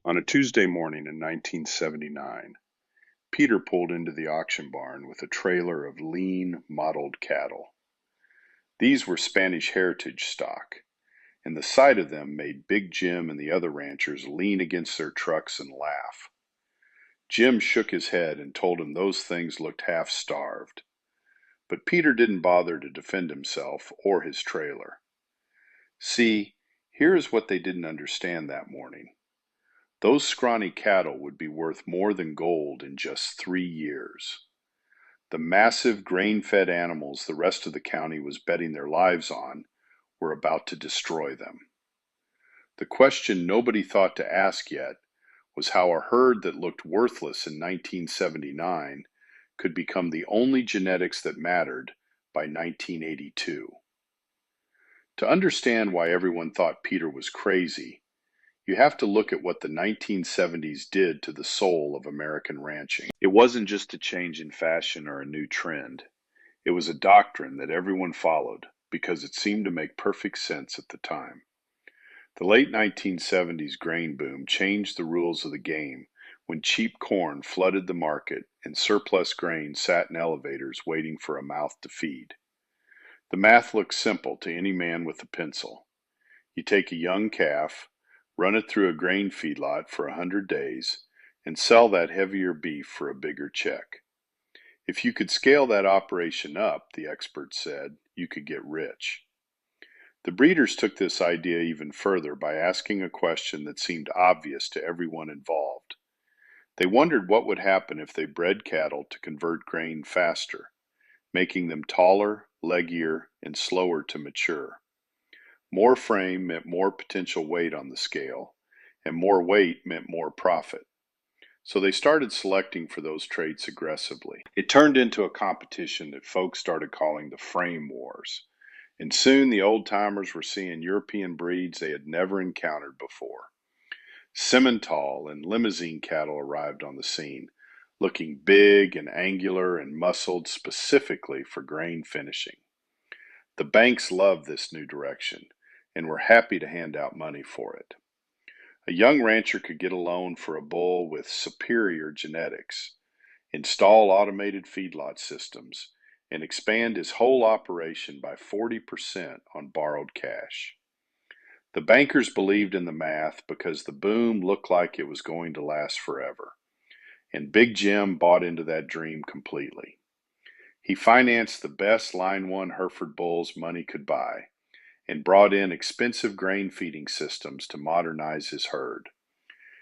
On a Tuesday morning in 1979, Peter pulled into the auction barn with a trailer of lean, mottled cattle. These were Spanish heritage stock, and the sight of them made Big Jim and the other ranchers lean against their trucks and laugh. Jim shook his head and told him those things looked half-starved. But Peter didn't bother to defend himself or his trailer. See, here is what they didn't understand that morning. Those scrawny cattle would be worth more than gold in just 3 years. The massive grain-fed animals the rest of the county was betting their lives on were about to destroy them. The question nobody thought to ask yet was how a herd that looked worthless in 1979 could become the only genetics that mattered by 1982. To understand why everyone thought Peter was crazy, you have to look at what the 1970s did to the soul of American ranching. It wasn't just a change in fashion or a new trend. It was a doctrine that everyone followed because it seemed to make perfect sense at the time. The late 1970s grain boom changed the rules of the game when cheap corn flooded the market and surplus grain sat in elevators waiting for a mouth to feed. The math looked simple to any man with a pencil. You take a young calf, run it through a grain feedlot for 100 days, and sell that heavier beef for a bigger check. If you could scale that operation up, the experts said, you could get rich. The breeders took this idea even further by asking a question that seemed obvious to everyone involved. They wondered what would happen if they bred cattle to convert grain faster, making them taller, leggier, and slower to mature. More frame meant more potential weight on the scale, and more weight meant more profit. So they started selecting for those traits aggressively. It turned into a competition that folks started calling the frame wars, and soon the old-timers were seeing European breeds they had never encountered before. Simmental and Limousin cattle arrived on the scene, looking big and angular and muscled specifically for grain finishing. The banks loved this new direction and were happy to hand out money for it. A young rancher could get a loan for a bull with superior genetics, install automated feedlot systems, and expand his whole operation by 40% on borrowed cash. The bankers believed in the math because the boom looked like it was going to last forever, and Big Jim bought into that dream completely. He financed the best Line 1 Hereford bulls money could buy, and brought in expensive grain feeding systems to modernize his herd.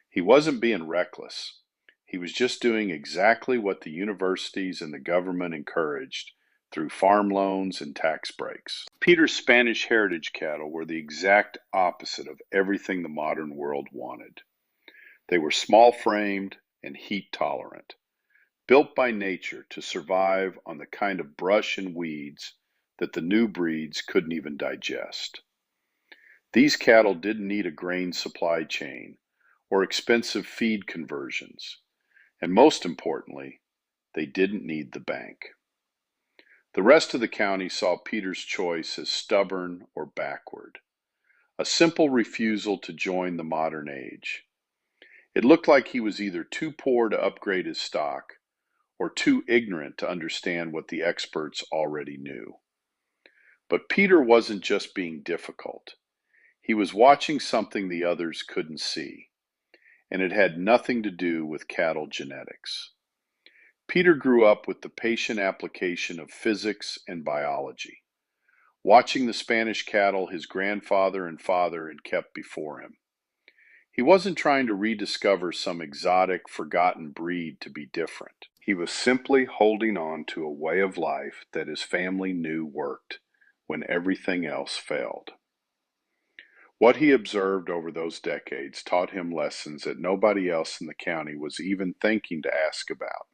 He wasn't being reckless. He was just doing exactly what the universities and the government encouraged through farm loans and tax breaks. Peter's Spanish heritage cattle were the exact opposite of everything the modern world wanted. They were small-framed and heat-tolerant, built by nature to survive on the kind of brush and weeds that the new breeds couldn't even digest. These cattle didn't need a grain supply chain or expensive feed conversions, and most importantly, they didn't need the bank. The rest of the county saw Peter's choice as stubborn or backward, a simple refusal to join the modern age. It looked like he was either too poor to upgrade his stock or too ignorant to understand what the experts already knew. But Peter wasn't just being difficult. He was watching something the others couldn't see, and it had nothing to do with cattle genetics. Peter grew up with the patient application of physics and biology, watching the Spanish cattle his grandfather and father had kept before him. He wasn't trying to rediscover some exotic, forgotten breed to be different. He was simply holding on to a way of life that his family knew worked when everything else failed. What he observed over those decades taught him lessons that nobody else in the county was even thinking to ask about.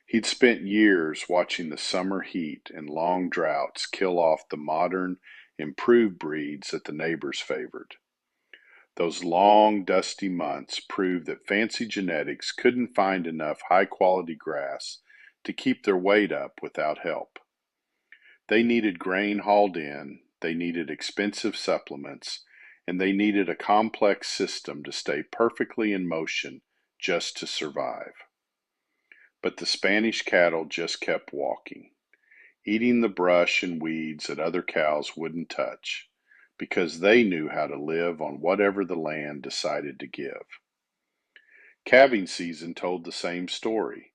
He'd spent years watching the summer heat and long droughts kill off the modern, improved breeds that the neighbors favored. Those long, dusty months proved that fancy genetics couldn't find enough high-quality grass to keep their weight up without help. They needed grain hauled in, they needed expensive supplements, and they needed a complex system to stay perfectly in motion just to survive. But the Spanish cattle just kept walking, eating the brush and weeds that other cows wouldn't touch, because they knew how to live on whatever the land decided to give. Calving season told the same story,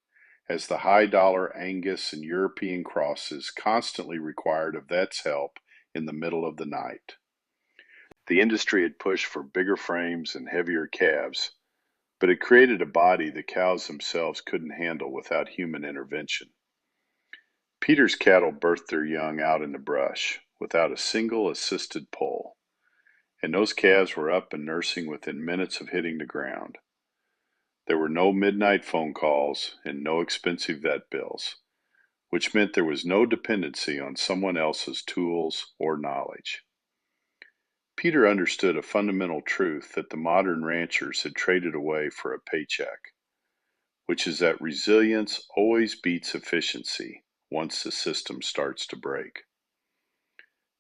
as the high-dollar Angus and European crosses constantly required a vet's help in the middle of the night. The industry had pushed for bigger frames and heavier calves, but it created a body the cows themselves couldn't handle without human intervention. Peter's cattle birthed their young out in the brush without a single assisted pull, and those calves were up and nursing within minutes of hitting the ground. There were no midnight phone calls and no expensive vet bills, which meant there was no dependency on someone else's tools or knowledge. Peter understood a fundamental truth that the modern ranchers had traded away for a paycheck, which is that resilience always beats efficiency once the system starts to break.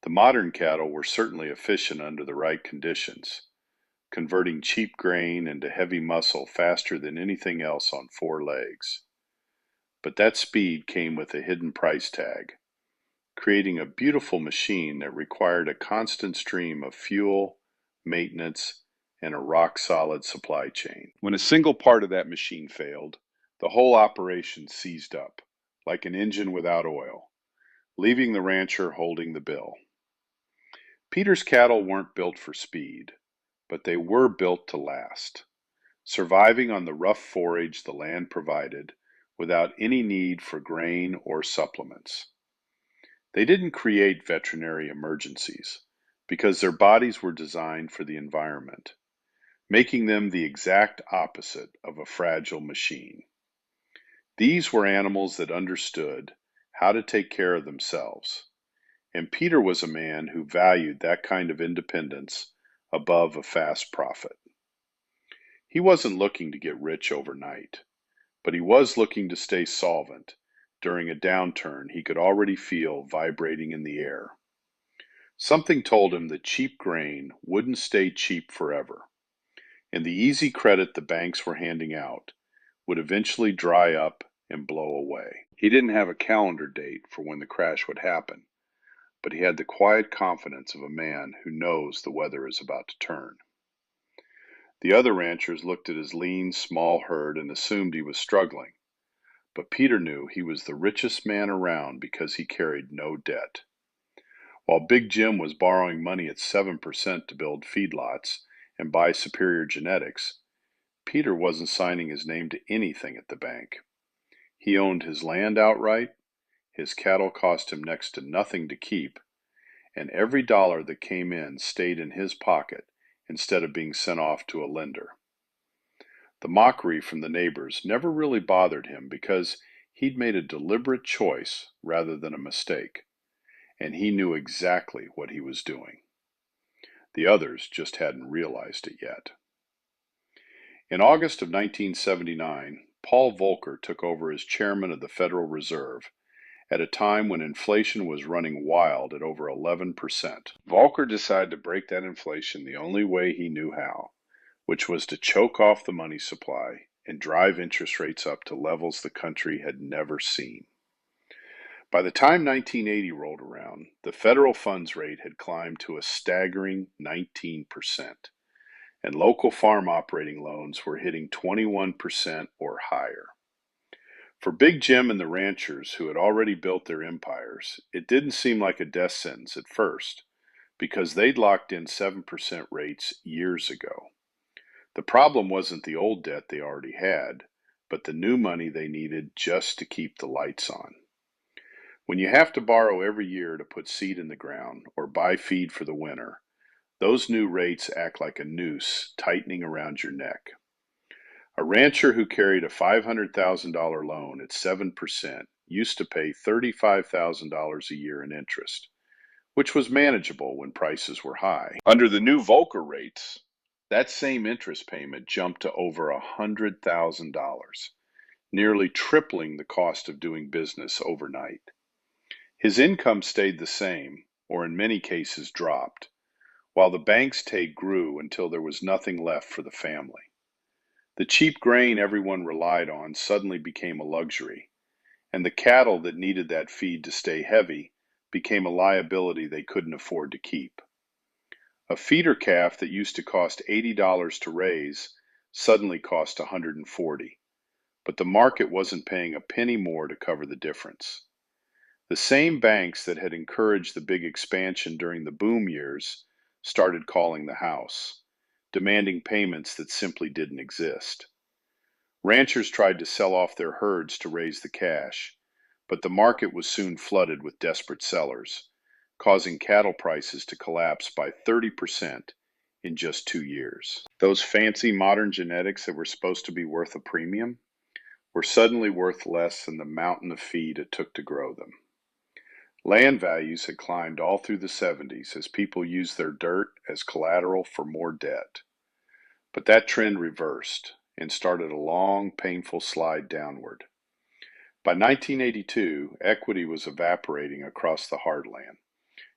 The modern cattle were certainly efficient under the right conditions, converting cheap grain into heavy muscle faster than anything else on four legs. But that speed came with a hidden price tag, creating a beautiful machine that required a constant stream of fuel, maintenance, and a rock-solid supply chain. When a single part of that machine failed, the whole operation seized up, like an engine without oil, leaving the rancher holding the bill. Peter's cattle weren't built for speed, but they were built to last, surviving on the rough forage the land provided without any need for grain or supplements. They didn't create veterinary emergencies because their bodies were designed for the environment, making them the exact opposite of a fragile machine. These were animals that understood how to take care of themselves, and Peter was a man who valued that kind of independence above a fast profit. He wasn't looking to get rich overnight, but he was looking to stay solvent during a downturn he could already feel vibrating in the air. Something told him that cheap grain wouldn't stay cheap forever, and the easy credit the banks were handing out would eventually dry up and blow away. He didn't have a calendar date for when the crash would happen, but he had the quiet confidence of a man who knows the weather is about to turn. The other ranchers looked at his lean, small herd and assumed he was struggling, but Peter knew he was the richest man around because he carried no debt. While Big Jim was borrowing money at 7% to build feedlots and buy superior genetics, Peter wasn't signing his name to anything at the bank. He owned his land outright, his cattle cost him next to nothing to keep, and every dollar that came in stayed in his pocket instead of being sent off to a lender. The mockery from the neighbors never really bothered him because he'd made a deliberate choice rather than a mistake, and he knew exactly what he was doing. The others just hadn't realized it yet. In August of 1979, Paul Volcker took over as chairman of the Federal Reserve at a time when inflation was running wild at over 11%. Volcker decided to break that inflation the only way he knew how, which was to choke off the money supply and drive interest rates up to levels the country had never seen. By the time 1980 rolled around, the federal funds rate had climbed to a staggering 19%, and local farm operating loans were hitting 21% or higher. For Big Jim and the ranchers who had already built their empires, it didn't seem like a death sentence at first, because they'd locked in 7% rates years ago. The problem wasn't the old debt they already had, but the new money they needed just to keep the lights on. When you have to borrow every year to put seed in the ground or buy feed for the winter, those new rates act like a noose tightening around your neck. A rancher who carried a $500,000 loan at 7% used to pay $35,000 a year in interest, which was manageable when prices were high. Under the new Volcker rates, that same interest payment jumped to over $100,000, nearly tripling the cost of doing business overnight. His income stayed the same, or in many cases dropped, while the bank's take grew until there was nothing left for the family. The cheap grain everyone relied on suddenly became a luxury, and the cattle that needed that feed to stay heavy became a liability they couldn't afford to keep. A feeder calf that used to cost $80 to raise suddenly cost $140, but the market wasn't paying a penny more to cover the difference. The same banks that had encouraged the big expansion during the boom years started calling the house, demanding payments that simply didn't exist. Ranchers tried to sell off their herds to raise the cash, but the market was soon flooded with desperate sellers, causing cattle prices to collapse by 30% in just 2 years. Those fancy modern genetics that were supposed to be worth a premium were suddenly worth less than the mountain of feed it took to grow them. Land values had climbed all through the 70s as people used their dirt as collateral for more debt. But that trend reversed and started a long, painful slide downward. By 1982, equity was evaporating across the heartland,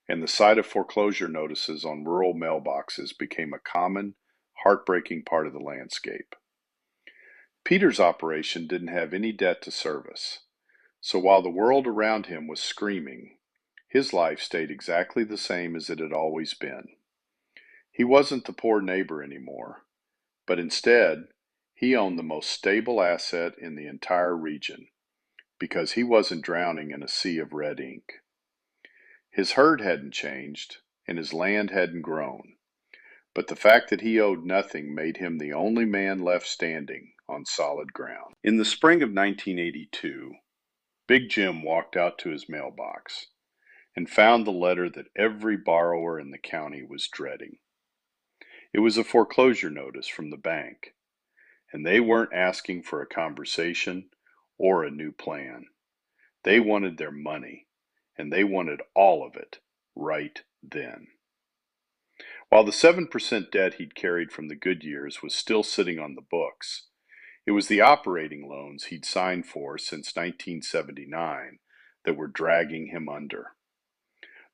and the sight of foreclosure notices on rural mailboxes became a common, heartbreaking part of the landscape. Peter's operation didn't have any debt to service, so while the world around him was screaming, his life stayed exactly the same as it had always been. He wasn't the poor neighbor anymore, but instead, he owned the most stable asset in the entire region, because he wasn't drowning in a sea of red ink. His herd hadn't changed, and his land hadn't grown, but the fact that he owed nothing made him the only man left standing on solid ground. In the spring of 1982, Big Jim walked out to his mailbox and found the letter that every borrower in the county was dreading. It was a foreclosure notice from the bank, and they weren't asking for a conversation or a new plan. They wanted their money, and they wanted all of it right then. While the 7% debt he'd carried from the good years was still sitting on the books, it was the operating loans he'd signed for since 1979 that were dragging him under.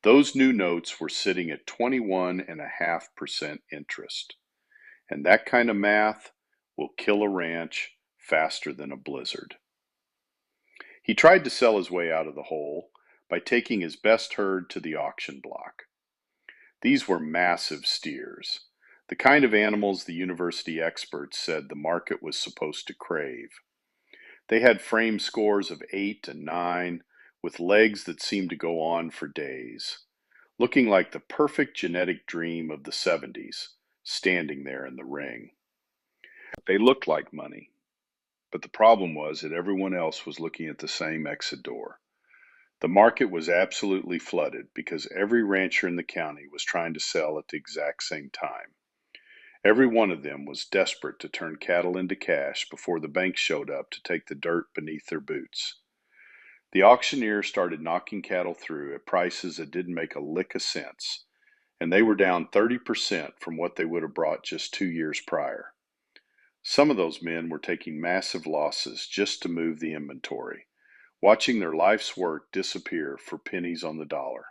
Those new notes were sitting at 21.5% interest, and that kind of math will kill a ranch faster than a blizzard. He tried to sell his way out of the hole by taking his best herd to the auction block. These were massive steers, the kind of animals the university experts said the market was supposed to crave. They had frame scores of 8 and 9, with legs that seemed to go on for days, looking like the perfect genetic dream of the 70s, standing there in the ring. They looked like money, but the problem was that everyone else was looking at the same exit door. The market was absolutely flooded because every rancher in the county was trying to sell at the exact same time. Every one of them was desperate to turn cattle into cash before the banks showed up to take the dirt beneath their boots. The auctioneer started knocking cattle through at prices that didn't make a lick of sense, and they were down 30% from what they would have brought just 2 years prior. Some of those men were taking massive losses just to move the inventory, watching their life's work disappear for pennies on the dollar.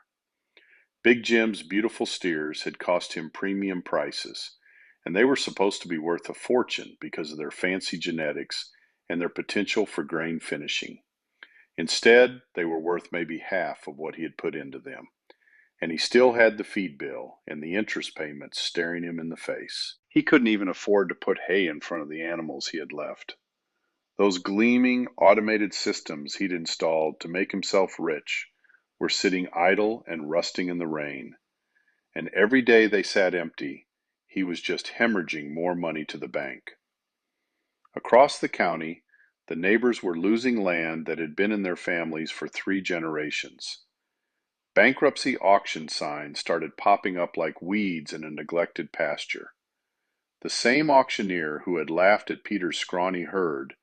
Big Jim's beautiful steers had cost him premium prices, and they were supposed to be worth a fortune because of their fancy genetics and their potential for grain finishing. Instead, they were worth maybe half of what he had put into them, and he still had the feed bill and the interest payments staring him in the face. He couldn't even afford to put hay in front of the animals he had left. Those gleaming, automated systems he'd installed to make himself rich were sitting idle and rusting in the rain, and every day they sat empty, he was just hemorrhaging more money to the bank. Across the county, the neighbors were losing land that had been in their families for 3 generations. Bankruptcy auction signs started popping up like weeds in a neglected pasture. The same auctioneer who had laughed at Peter's scrawny herd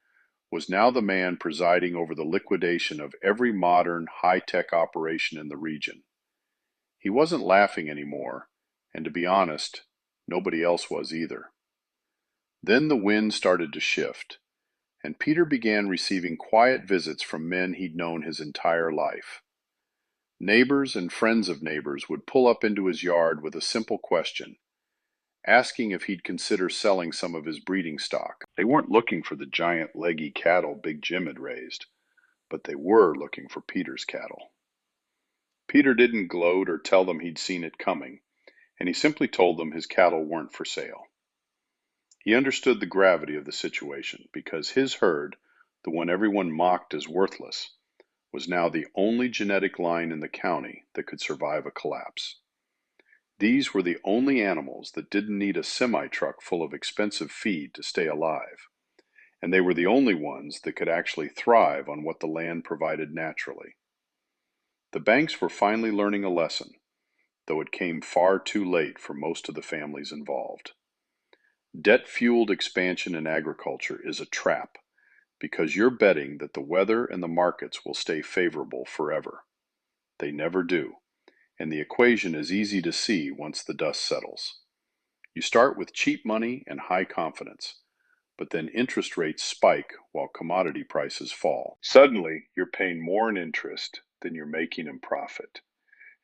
was now the man presiding over the liquidation of every modern, high-tech operation in the region. He wasn't laughing anymore, and to be honest, nobody else was either. Then the wind started to shift, and Peter began receiving quiet visits from men he'd known his entire life. Neighbors and friends of neighbors would pull up into his yard with a simple question, asking if he'd consider selling some of his breeding stock. They weren't looking for the giant leggy cattle Big Jim had raised, but they were looking for Peter's cattle. Peter didn't gloat or tell them he'd seen it coming, and he simply told them his cattle weren't for sale. He understood the gravity of the situation because his herd, the one everyone mocked as worthless, was now the only genetic line in the county that could survive a collapse. These were the only animals that didn't need a semi-truck full of expensive feed to stay alive, and they were the only ones that could actually thrive on what the land provided naturally. The banks were finally learning a lesson, though it came far too late for most of the families involved. Debt-fueled expansion in agriculture is a trap because you're betting that the weather and the markets will stay favorable forever. They never do, and the equation is easy to see once the dust settles. You start with cheap money and high confidence, but then interest rates spike while commodity prices fall. Suddenly, you're paying more in interest than you're making in profit,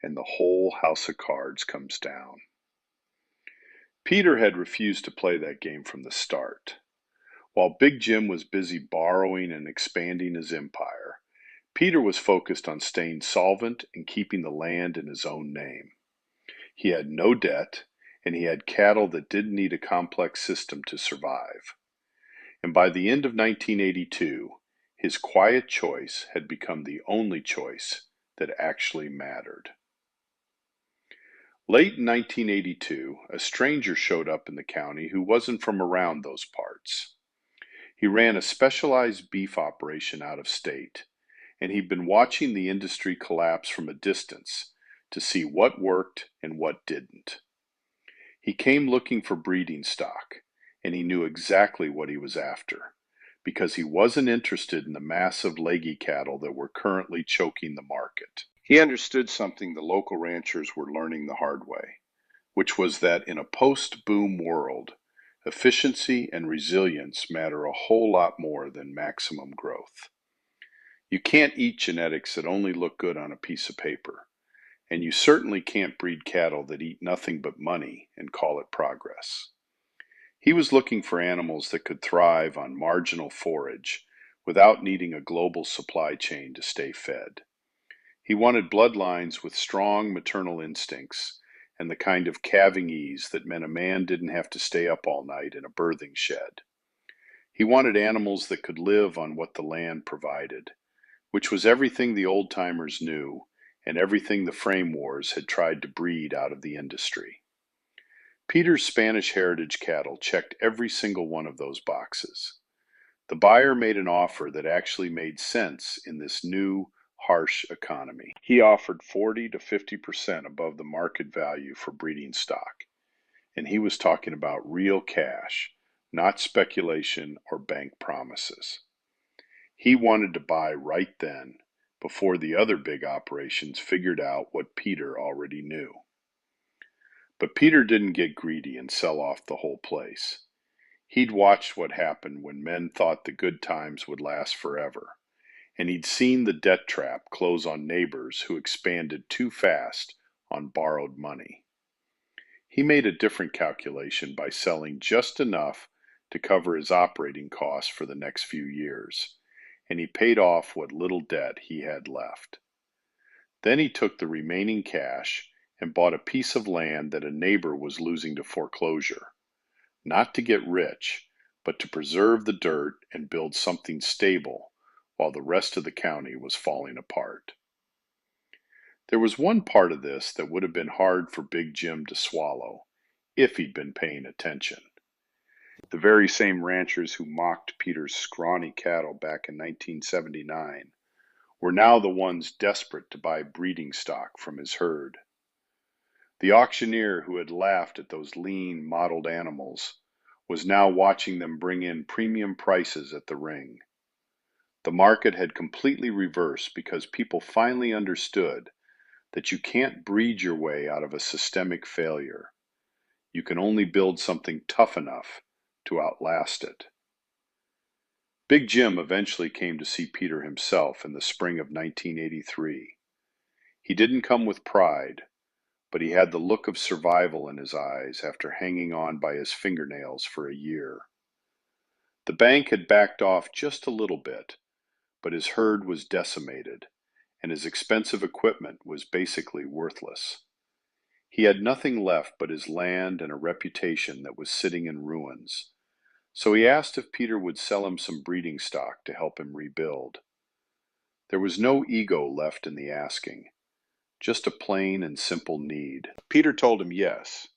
and the whole house of cards comes down. Peter had refused to play that game from the start. While Big Jim was busy borrowing and expanding his empire, Peter was focused on staying solvent and keeping the land in his own name. He had no debt, and he had cattle that didn't need a complex system to survive. And by the end of 1982, his quiet choice had become the only choice that actually mattered. Late in 1982, a stranger showed up in the county who wasn't from around those parts. He ran a specialized beef operation out of state, and he'd been watching the industry collapse from a distance to see what worked and what didn't. He came looking for breeding stock, and he knew exactly what he was after, because he wasn't interested in the massive leggy cattle that were currently choking the market. He understood something the local ranchers were learning the hard way, which was that in a post-boom world, efficiency and resilience matter a whole lot more than maximum growth. You can't eat genetics that only look good on a piece of paper, and you certainly can't breed cattle that eat nothing but money and call it progress. He was looking for animals that could thrive on marginal forage without needing a global supply chain to stay fed. He wanted bloodlines with strong maternal instincts and the kind of calving ease that meant a man didn't have to stay up all night in a birthing shed. He wanted animals that could live on what the land provided, which was everything the old-timers knew and everything the frame wars had tried to breed out of the industry. Peter's Spanish heritage cattle checked every single one of those boxes. The buyer made an offer that actually made sense in this new, harsh economy. He offered 40 to 50% above the market value for breeding stock, and he was talking about real cash, not speculation or bank promises. He wanted to buy right then, before the other big operations figured out what Peter already knew. But Peter didn't get greedy and sell off the whole place. He'd watched what happened when men thought the good times would last forever, and he'd seen the debt trap close on neighbors who expanded too fast on borrowed money. He made a different calculation by selling just enough to cover his operating costs for the next few years, and he paid off what little debt he had left. Then he took the remaining cash and bought a piece of land that a neighbor was losing to foreclosure, not to get rich, but to preserve the dirt and build something stable while the rest of the county was falling apart. There was one part of this that would have been hard for Big Jim to swallow, if he'd been paying attention. The very same ranchers who mocked Peter's scrawny cattle back in 1979 were now the ones desperate to buy breeding stock from his herd. The auctioneer who had laughed at those lean, mottled animals was now watching them bring in premium prices at the ring. The market had completely reversed because people finally understood that you can't breed your way out of a systemic failure. You can only build something tough enough to outlast it. Big Jim eventually came to see Peter himself in the spring of 1983. He didn't come with pride, but he had the look of survival in his eyes after hanging on by his fingernails for a year. The bank had backed off just a little bit, but his herd was decimated, and his expensive equipment was basically worthless. He had nothing left but his land and a reputation that was sitting in ruins, so he asked if Peter would sell him some breeding stock to help him rebuild. There was no ego left in the asking, just a plain and simple need. Peter told him yes,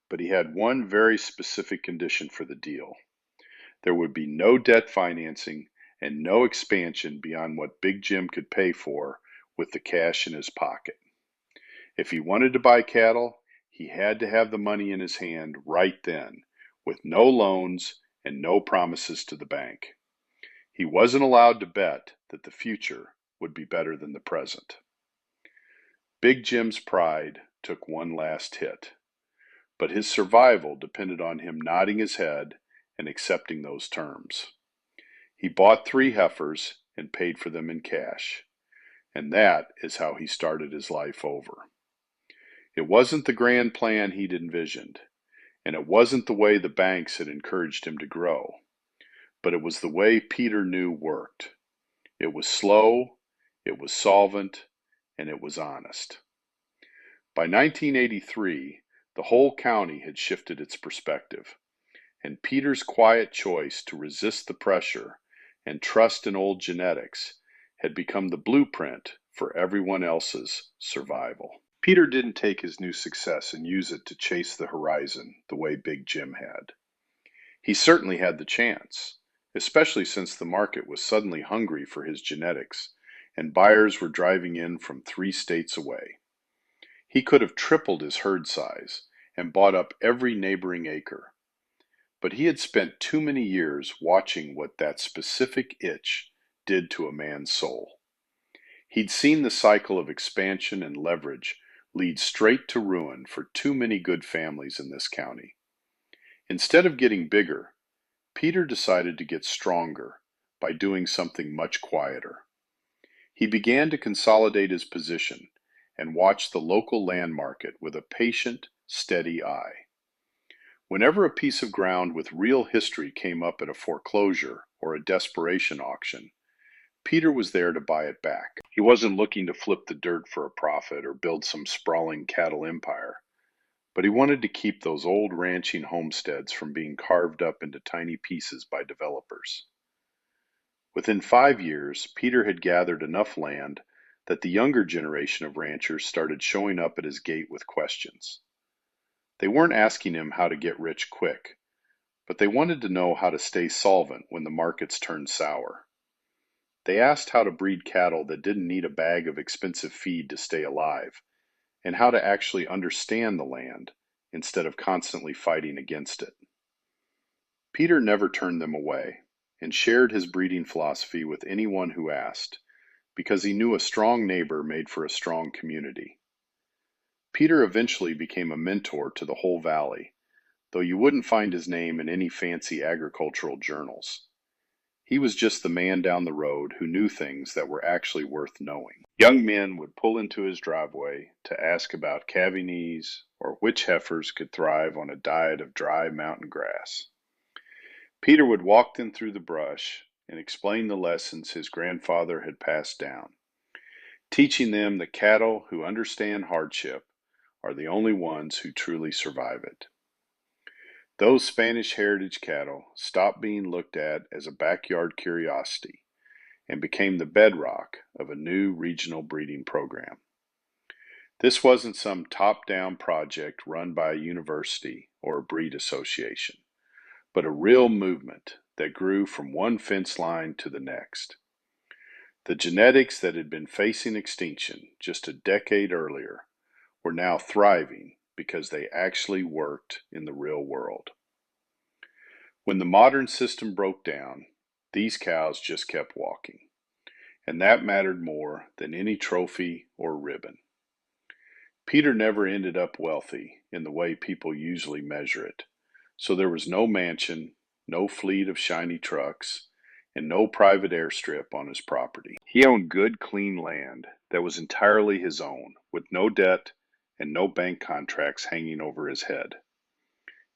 but he had one very specific condition for the deal. There would be no debt financing and no expansion beyond what Big Jim could pay for with the cash in his pocket. If he wanted to buy cattle, he had to have the money in his hand right then, with no loans and no promises to the bank. He wasn't allowed to bet that the future would be better than the present. Big Jim's pride took one last hit, but his survival depended on him nodding his head and accepting those terms. He bought 3 heifers and paid for them in cash, and that is how he started his life over. It wasn't the grand plan he'd envisioned, and it wasn't the way the banks had encouraged him to grow, but it was the way Peter knew worked. It was slow, it was solvent, and it was honest. By 1983, the whole county had shifted its perspective, and Peter's quiet choice to resist the pressure and trust in old genetics had become the blueprint for everyone else's survival. Peter didn't take his new success and use it to chase the horizon the way Big Jim had. He certainly had the chance, especially since the market was suddenly hungry for his genetics and buyers were driving in from 3 states away. He could have tripled his herd size and bought up every neighboring acre. But he had spent too many years watching what that specific itch did to a man's soul. He'd seen the cycle of expansion and leverage lead straight to ruin for too many good families in this county. Instead of getting bigger, Peter decided to get stronger by doing something much quieter. He began to consolidate his position and watch the local land market with a patient, steady eye. Whenever a piece of ground with real history came up at a foreclosure or a desperation auction, Peter was there to buy it back. He wasn't looking to flip the dirt for a profit or build some sprawling cattle empire, but he wanted to keep those old ranching homesteads from being carved up into tiny pieces by developers. Within 5 years, Peter had gathered enough land that the younger generation of ranchers started showing up at his gate with questions. They weren't asking him how to get rich quick, but they wanted to know how to stay solvent when the markets turned sour. They asked how to breed cattle that didn't need a bag of expensive feed to stay alive, and how to actually understand the land instead of constantly fighting against it. Peter never turned them away and shared his breeding philosophy with anyone who asked, because he knew a strong neighbor made for a strong community. Peter eventually became a mentor to the whole valley, though you wouldn't find his name in any fancy agricultural journals. He was just the man down the road who knew things that were actually worth knowing. Young men would pull into his driveway to ask about calving knees or which heifers could thrive on a diet of dry mountain grass. Peter would walk them through the brush and explain the lessons his grandfather had passed down, teaching them that cattle who understand hardship are the only ones who truly survive it. Those Spanish heritage cattle stopped being looked at as a backyard curiosity and became the bedrock of a new regional breeding program. This wasn't some top-down project run by a university or a breed association, but a real movement that grew from one fence line to the next. The genetics that had been facing extinction just a decade earlier were now thriving because they actually worked in the real world. When the modern system broke down, these cows just kept walking, and that mattered more than any trophy or ribbon. Peter never ended up wealthy in the way people usually measure it, so there was no mansion, no fleet of shiny trucks, and no private airstrip on his property. He owned good, clean land that was entirely his own, with no debt and no bank contracts hanging over his head.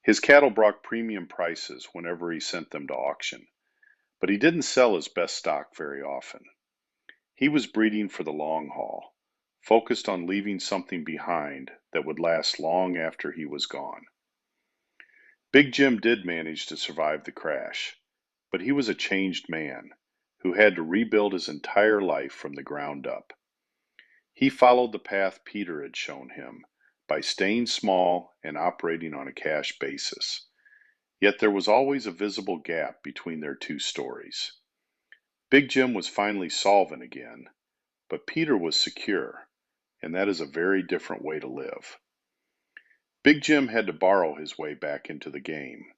His cattle brought premium prices whenever he sent them to auction, but he didn't sell his best stock very often. He was breeding for the long haul, focused on leaving something behind that would last long after he was gone. Big Jim did manage to survive the crash, but he was a changed man who had to rebuild his entire life from the ground up. He followed the path Peter had shown him by staying small and operating on a cash basis. Yet there was always a visible gap between their two stories. Big Jim was finally solvent again, but Peter was secure, and that is a very different way to live. Big Jim had to borrow his way back into the game,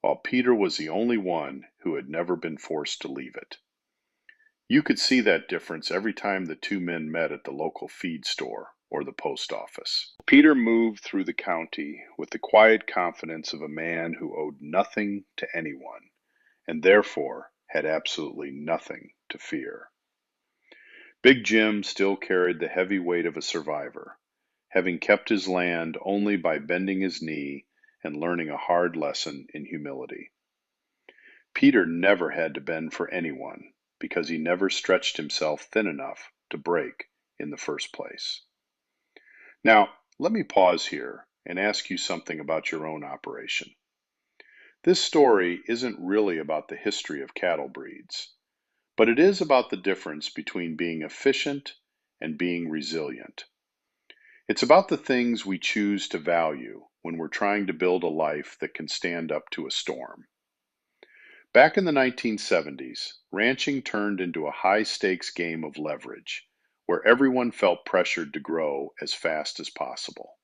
while Peter was the only one who had never been forced to leave it. You could see that difference every time the two men met at the local feed store or the post office. Peter moved through the county with the quiet confidence of a man who owed nothing to anyone, and therefore had absolutely nothing to fear. Big Jim still carried the heavy weight of a survivor, having kept his land only by bending his knee and learning a hard lesson in humility. Peter never had to bend for anyone because he never stretched himself thin enough to break in the first place. Now, let me pause here and ask you something about your own operation. This story isn't really about the history of cattle breeds, but it is about the difference between being efficient and being resilient. It's about the things we choose to value when we're trying to build a life that can stand up to a storm. Back in the 1970s, ranching turned into a high-stakes game of leverage, where everyone felt pressured to grow as fast as possible.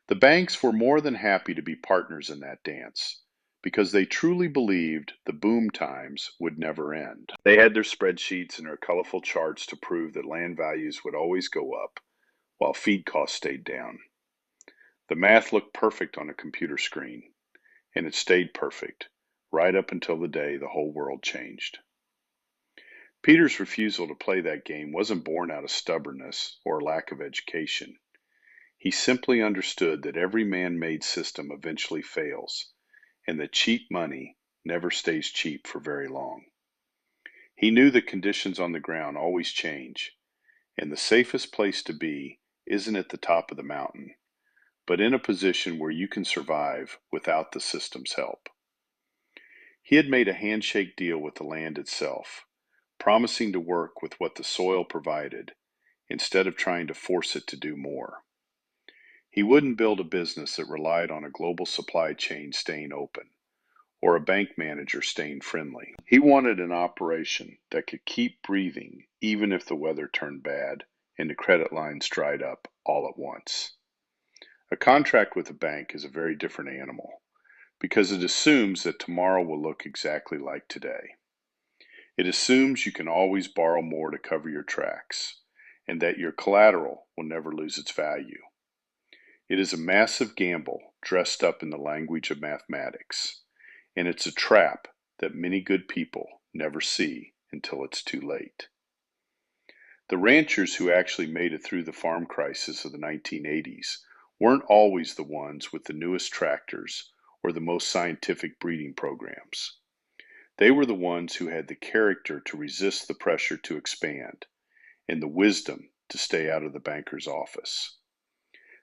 The banks were more than happy to be partners in that dance, because they truly believed the boom times would never end. They had their spreadsheets and their colorful charts to prove that land values would always go up, while feed costs stayed down. The math looked perfect on a computer screen, and it stayed perfect right up until the day the whole world changed. Peter's refusal to play that game wasn't born out of stubbornness or lack of education. He simply understood that every man-made system eventually fails, and that cheap money never stays cheap for very long. He knew that conditions on the ground always change, and the safest place to be isn't at the top of the mountain, but in a position where you can survive without the system's help. He had made a handshake deal with the land itself, promising to work with what the soil provided instead of trying to force it to do more. He wouldn't build a business that relied on a global supply chain staying open or a bank manager staying friendly. He wanted an operation that could keep breathing even if the weather turned bad and the credit lines dried up all at once. A contract with a bank is a very different animal because it assumes that tomorrow will look exactly like today. It assumes you can always borrow more to cover your tracks and that your collateral will never lose its value. It is a massive gamble dressed up in the language of mathematics, and it's a trap that many good people never see until it's too late. The ranchers who actually made it through the farm crisis of the 1980s weren't always the ones with the newest tractors or the most scientific breeding programs. They were the ones who had the character to resist the pressure to expand and the wisdom to stay out of the banker's office.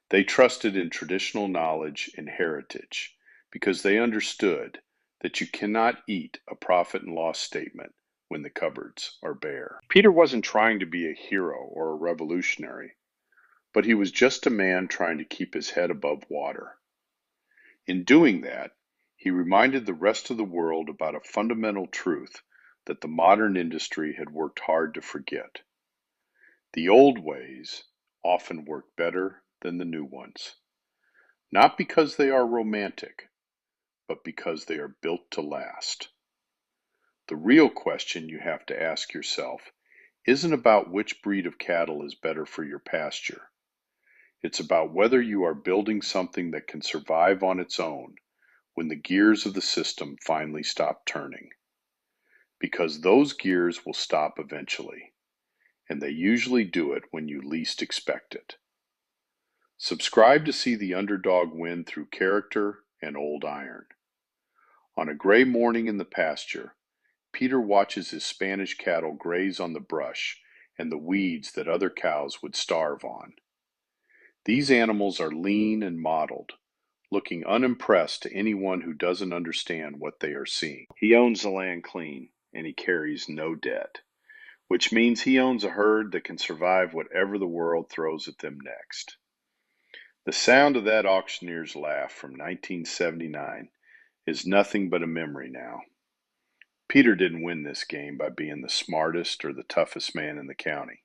They trusted in traditional knowledge and heritage because they understood that you cannot eat a profit and loss statement when the cupboards are bare. Peter wasn't trying to be a hero or a revolutionary, but he was just a man trying to keep his head above water. In doing that, he reminded the rest of the world about a fundamental truth that the modern industry had worked hard to forget. The old ways often work better than the new ones, not because they are romantic, but because they are built to last. The real question you have to ask yourself isn't about which breed of cattle is better for your pasture. It's about whether you are building something that can survive on its own when the gears of the system finally stop turning. Because those gears will stop eventually, and they usually do it when you least expect it. Subscribe to see the underdog win through character and old iron. On a gray morning in the pasture, Peter watches his Spanish cattle graze on the brush and the weeds that other cows would starve on. These animals are lean and mottled, looking unimpressed to anyone who doesn't understand what they are seeing. He owns the land clean, and he carries no debt, which means he owns a herd that can survive whatever the world throws at them next. The sound of that auctioneer's laugh from 1979 is nothing but a memory now. Peter didn't win this game by being the smartest or the toughest man in the county,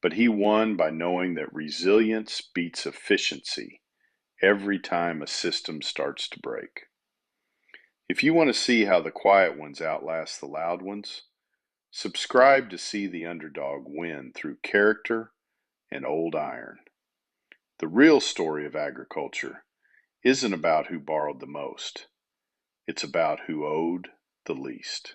but he won by knowing that resilience beats efficiency every time a system starts to break. If you want to see how the quiet ones outlast the loud ones, subscribe to see the underdog win through character and old iron. The real story of agriculture isn't about who borrowed the most. It's about who owed the least.